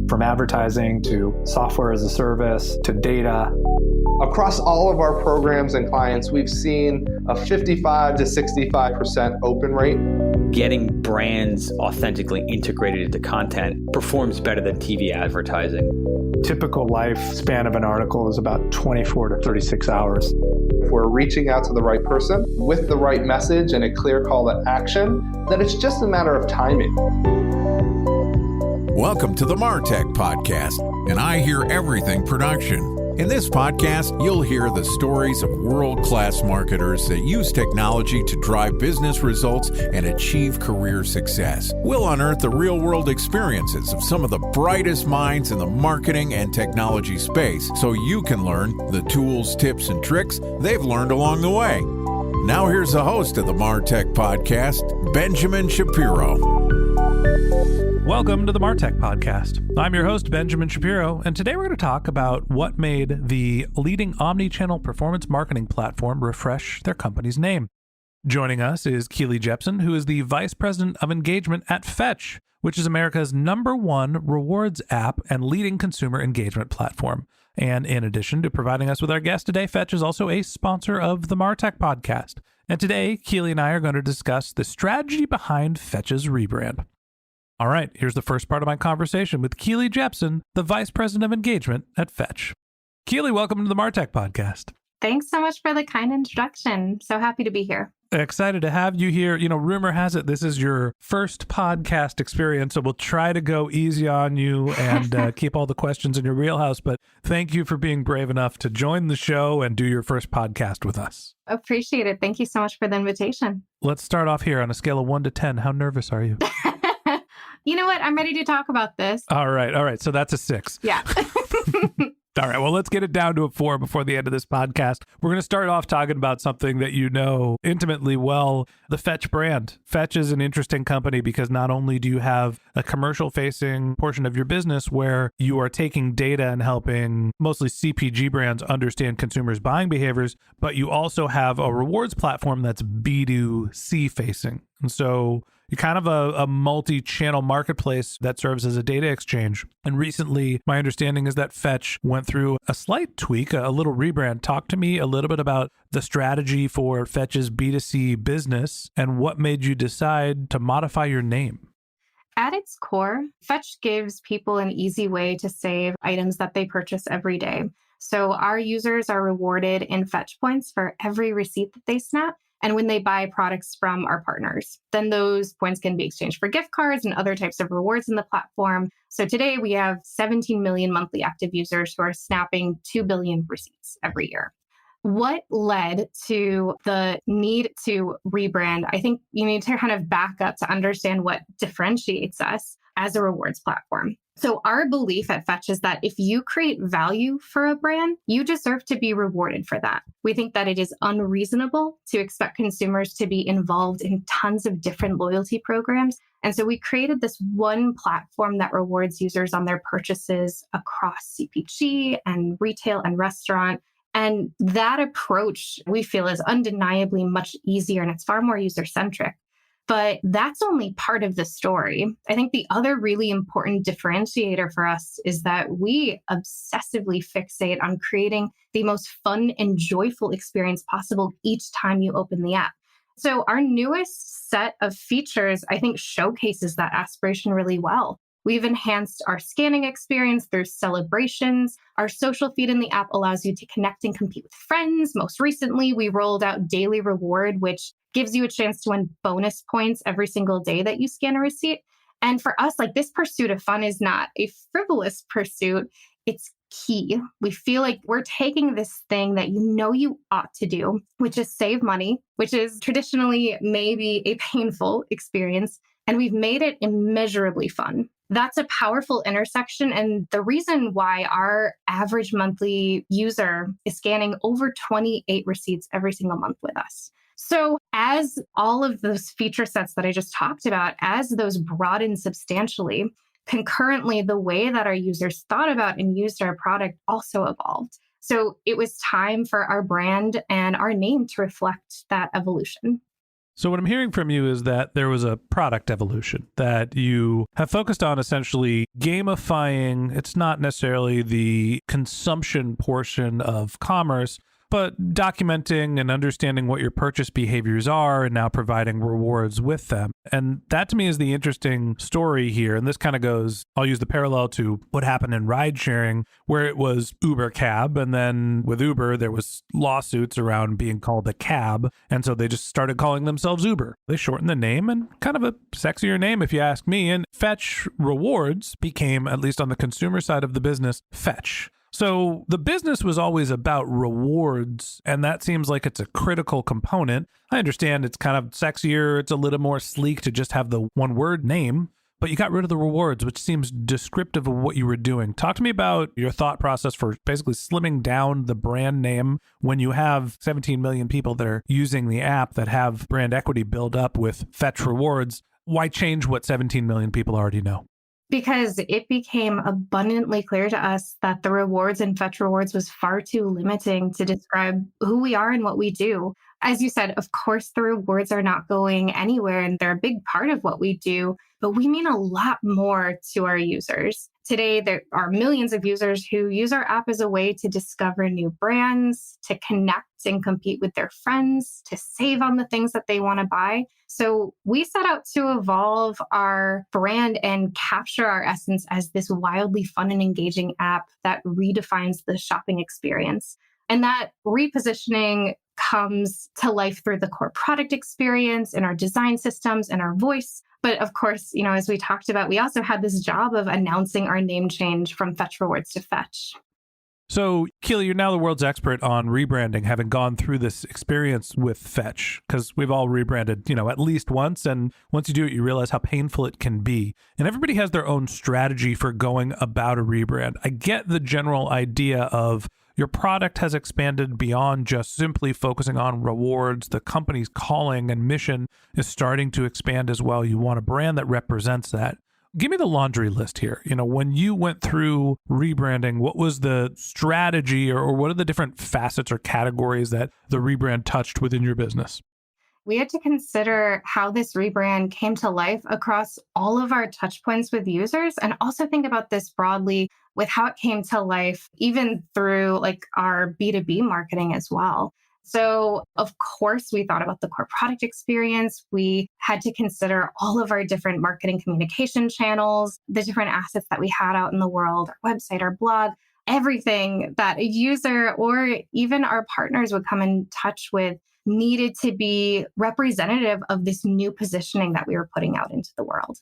From advertising to software as a service to data. Across all of our programs and clients, we've seen a 55 to 65% open rate. Getting brands authentically integrated into content performs better than TV advertising. Typical lifespan of an article is about 24 to 36 hours. If we're reaching out to the right person with the right message and a clear call to action, then it's just a matter of timing. Welcome to the MarTech Podcast, and I Hear Everything production. In this podcast, you'll hear the stories of world-class marketers that use technology to drive business results and achieve career success. We'll unearth the real-world experiences of some of the brightest minds in the marketing and technology space so you can learn the tools, tips, and tricks they've learned along the way. Now here's the host of the MarTech Podcast, Benjamin Shapiro. Welcome to the MarTech Podcast. I'm your host, Benjamin Shapiro, and today we're going to talk about what made the leading omni-channel performance marketing platform refresh their company's name. Joining us is Keely Jeppson, who is the Vice President of Engagement at Fetch, which is America's #1 rewards app and leading consumer engagement platform. And in addition to providing us with our guest today, Fetch is also a sponsor of the MarTech Podcast. And today, Keely and I are going to discuss the strategy behind Fetch's rebrand. All right, here's the first part of my conversation with Keely Jeppson, the Vice President of Engagement at Fetch. Keely, welcome to the MarTech Podcast. Thanks so much for the kind introduction. So happy to be here. Excited to have you here. You know, rumor has it this is your first podcast experience, so we'll try to go easy on you and keep all the questions in your wheelhouse. But thank you for being brave enough to join the show and do your first podcast with us. Appreciate it. Thank you so much for the invitation. Let's start off here on a scale of 1 to 10. How nervous are you? You know what? I'm ready to talk about this. All right. So that's a 6. Yeah. All right. Well, let's get it down to a 4 before the end of this podcast. We're going to start off talking about something that you know intimately well, the Fetch brand. Fetch is an interesting company because not only do you have a commercial-facing portion of your business where you are taking data and helping mostly CPG brands understand consumers' buying behaviors, but you also have a rewards platform that's B2C-facing. And so you're kind of a multi-channel marketplace that serves as a data exchange. And recently, my understanding is that Fetch went through a slight tweak, a little rebrand. Talk to me a little bit about the strategy for Fetch's B2C business and what made you decide to modify your name. At its core, Fetch gives people an easy way to save items that they purchase every day. So our users are rewarded in Fetch points for every receipt that they snap. And when they buy products from our partners, then those points can be exchanged for gift cards and other types of rewards in the platform. So today we have 17 million monthly active users who are snapping 2 billion receipts every year. What led to the need to rebrand? I think you need to kind of back up to understand what differentiates us as a rewards platform. So our belief at Fetch is that if you create value for a brand, you deserve to be rewarded for that. We think that it is unreasonable to expect consumers to be involved in tons of different loyalty programs. And so we created this one platform that rewards users on their purchases across CPG and retail and restaurant. And that approach we feel is undeniably much easier and it's far more user-centric. But that's only part of the story. I think the other really important differentiator for us is that we obsessively fixate on creating the most fun and joyful experience possible each time you open the app. So our newest set of features, I think, showcases that aspiration really well. We've enhanced our scanning experience through celebrations. Our social feed in the app allows you to connect and compete with friends. Most recently, we rolled out Daily Reward, which gives you a chance to win bonus points every single day that you scan a receipt. And for us, like this pursuit of fun is not a frivolous pursuit. It's key. We feel like we're taking this thing that you know you ought to do, which is save money, which is traditionally maybe a painful experience, and we've made it immeasurably fun. That's a powerful intersection. And the reason why our average monthly user is scanning over 28 receipts every single month with us. So as all of those feature sets that I just talked about, as those broaden substantially, concurrently, the way that our users thought about and used our product also evolved. So it was time for our brand and our name to reflect that evolution. So what I'm hearing from you is that there was a product evolution that you have focused on, essentially gamifying. It's not necessarily the consumption portion of commerce, but documenting and understanding what your purchase behaviors are and now providing rewards with them. And that to me is the interesting story here. And this kind of goes, I'll use the parallel to what happened in ride sharing, where it was Uber cab. And then with Uber, there was lawsuits around being called a cab. And so they just started calling themselves Uber. They shortened the name, and kind of a sexier name, if you ask me. And Fetch Rewards became, at least on the consumer side of the business, Fetch. So the business was always about rewards, and that seems like it's a critical component. I understand it's kind of sexier, it's a little more sleek to just have the one word name, but you got rid of the rewards, which seems descriptive of what you were doing. Talk to me about your thought process for basically slimming down the brand name when you have 17 million people that are using the app that have brand equity build up with Fetch Rewards. Why change what 17 million people already know? Because it became abundantly clear to us that the rewards in Fetch Rewards was far too limiting to describe who we are and what we do. As you said, of course, the rewards are not going anywhere and they're a big part of what we do, but we mean a lot more to our users. Today, there are millions of users who use our app as a way to discover new brands, to connect and compete with their friends, to save on the things that they want to buy. So we set out to evolve our brand and capture our essence as this wildly fun and engaging app that redefines the shopping experience. And that repositioning comes to life through the core product experience and our design systems and our voice. But of course, as we talked about, we also had this job of announcing our name change from Fetch Rewards to Fetch. So, Keely, you're now the world's expert on rebranding, having gone through this experience with Fetch, because we've all rebranded, at least once. And once you do it, you realize how painful it can be. And everybody has their own strategy for going about a rebrand. I get the general idea of your product has expanded beyond just simply focusing on rewards. The company's calling and mission is starting to expand as well. You want a brand that represents that. Give me the laundry list here. When you went through rebranding, what was the strategy or what are the different facets or categories that the rebrand touched within your business? We had to consider how this rebrand came to life across all of our touch points with users, and also think about this broadly with how it came to life, even through our B2B marketing as well. So, of course, we thought about the core product experience. We had to consider all of our different marketing communication channels, the different assets that we had out in the world, our website, our blog, everything that a user or even our partners would come in touch with needed to be representative of this new positioning that we were putting out into the world.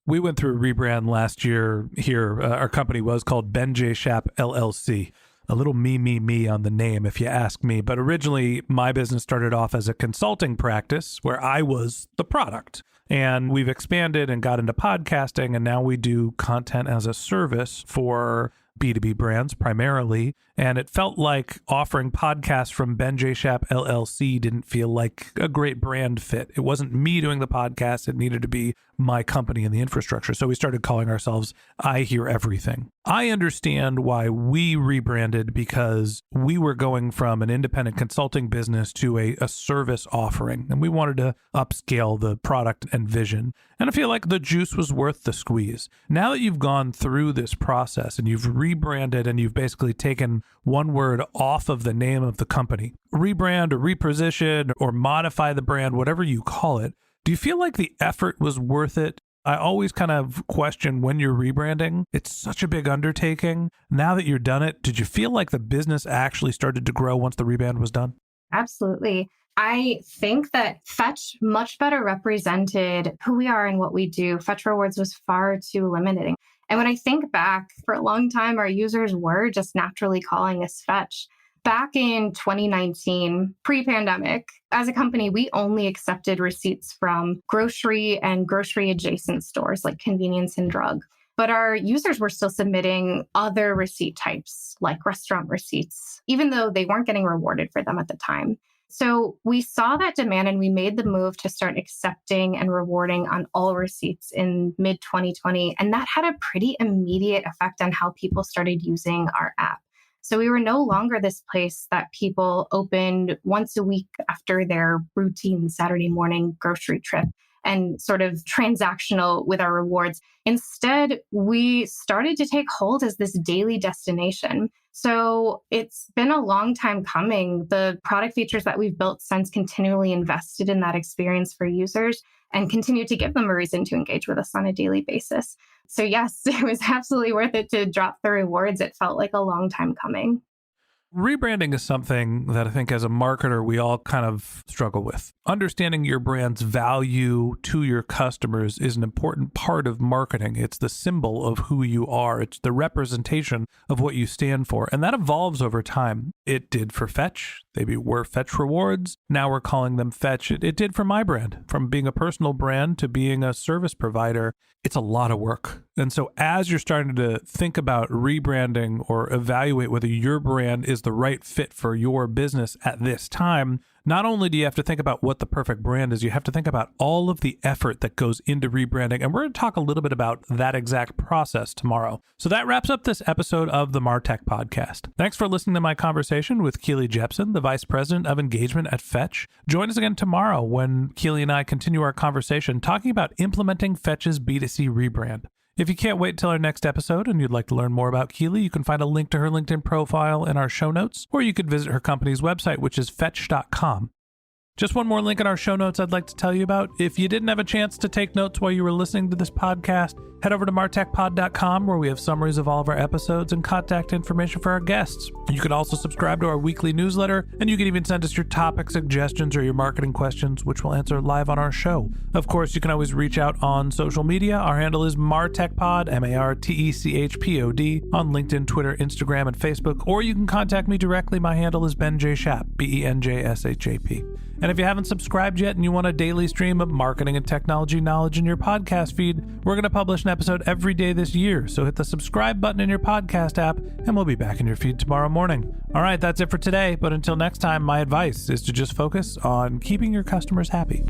We went through a rebrand last year here. Our company was called Ben J. Shap LLC. A little me on the name, if you ask me. But originally, my business started off as a consulting practice where I was the product. And we've expanded and got into podcasting, and now we do content as a service for B2B brands primarily. And it felt like offering podcasts from Ben J. Shap LLC didn't feel like a great brand fit. It wasn't me doing the podcast. It needed to be my company and the infrastructure. So we started calling ourselves I Hear Everything. I understand why we rebranded, because we were going from an independent consulting business to a service offering, and we wanted to upscale the product and vision. And I feel like the juice was worth the squeeze. Now that you've gone through this process and you've rebranded and you've basically taken one word off of the name of the company, rebrand or reposition or modify the brand, whatever you call it, do you feel like the effort was worth it? I always kind of question when you're rebranding. It's such a big undertaking. Now that you're done it, did you feel like the business actually started to grow once the rebrand was done? Absolutely. I think that Fetch much better represented who we are and what we do. Fetch Rewards was far too limiting. And when I think back, for a long time, our users were just naturally calling us Fetch. Back in 2019, pre-pandemic, as a company, we only accepted receipts from grocery and grocery adjacent stores like convenience and drug. But our users were still submitting other receipt types like restaurant receipts, even though they weren't getting rewarded for them at the time. So we saw that demand and we made the move to start accepting and rewarding on all receipts in mid-2020. And that had a pretty immediate effect on how people started using our app. So we were no longer this place that people opened once a week after their routine Saturday morning grocery trip and sort of transactional with our rewards. Instead, we started to take hold as this daily destination. So it's been a long time coming. The product features that we've built since continually invested in that experience for users and continue to give them a reason to engage with us on a daily basis. So yes, it was absolutely worth it to drop the rewards. It felt like a long time coming. Rebranding is something that I think as a marketer, we all kind of struggle with. Understanding your brand's value to your customers is an important part of marketing. It's the symbol of who you are. It's the representation of what you stand for. And that evolves over time. It did for Fetch. They were Fetch Rewards. Now we're calling them Fetch. It did for my brand. From being a personal brand to being a service provider, it's a lot of work. And so as you're starting to think about rebranding or evaluate whether your brand is the right fit for your business at this time, not only do you have to think about what the perfect brand is, you have to think about all of the effort that goes into rebranding. And we're going to talk a little bit about that exact process tomorrow. So that wraps up this episode of the MarTech Podcast. Thanks for listening to my conversation with Keely Jeppson, the Vice President of Engagement at Fetch. Join us again tomorrow when Keely and I continue our conversation talking about implementing Fetch's B2C rebrand. If you can't wait till our next episode and you'd like to learn more about Keely, you can find a link to her LinkedIn profile in our show notes, or you could visit her company's website, which is fetch.com. Just one more link in our show notes I'd like to tell you about. If you didn't have a chance to take notes while you were listening to this podcast, head over to martechpod.com where we have summaries of all of our episodes and contact information for our guests. You can also subscribe to our weekly newsletter, and you can even send us your topic suggestions or your marketing questions, which we'll answer live on our show. Of course, you can always reach out on social media. Our handle is martechpod, MarTechPod, on LinkedIn, Twitter, Instagram, and Facebook, or you can contact me directly. My handle is Ben J. Shap, BenJShap. And if you haven't subscribed yet and you want a daily stream of marketing and technology knowledge in your podcast feed, we're going to publish an episode every day this year. So hit the subscribe button in your podcast app and we'll be back in your feed tomorrow morning. All right, that's it for today. But until next time, my advice is to just focus on keeping your customers happy.